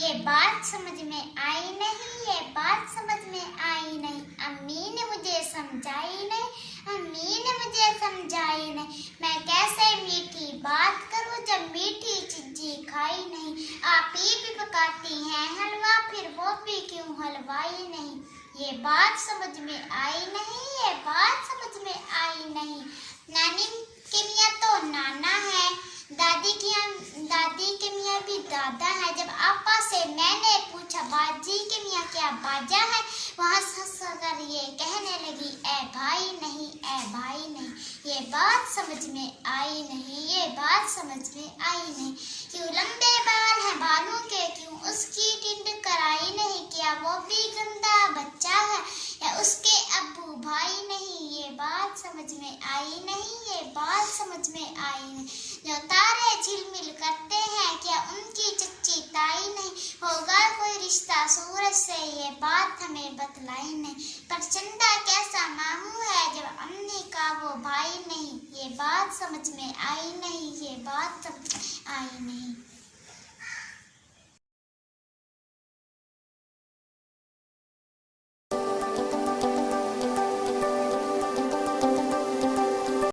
ये बात समझ में आई नहीं, ये बात समझ में आई नहीं। अम्मी ने मुझे समझाई नहीं, अम्मी ने मुझे समझाई नहीं। मैं कैसे मीठी बात करूं जब मीठी चीज़ें खाई नहीं। आप ही भी पकाती हैं हलवा, फिर वो भी क्यों हलवाई नहीं। ये बात समझ में आई नहीं, ये बात समझ में आई नहीं। नानी के मियाँ तो नाना है, दादी के मियाँ भी दादा है। जब आपा से मैंने पूछा बाजी के मियाँ क्या बाजा है, वहाँ हंस कर ये कहने लगी ए भाई नहीं, ए भाई नहीं। ये बात समझ में आई नहीं, ये बात समझ में आई नहीं। क्यों लंबे बाल हैं बालों के, क्यों उसकी टिंड कराई नहीं। क्या वो भी गंदा बच्चा है या उसके अब्बू भाई नहीं। ये बात समझ में आई नहीं, ये बात समझ में आई नहीं। जो तारे झिलमिल करते हैं क्या उनकी चच्ची ताई नहीं। होगा कोई रिश्ता सूरज से, ये बात हमें बतलाई नहीं। पर चंदा कैसा मामू है जब अम्मी का वो भाई नहीं। ये बात समझ में आई नहीं, ये बात समझ में आई नहीं।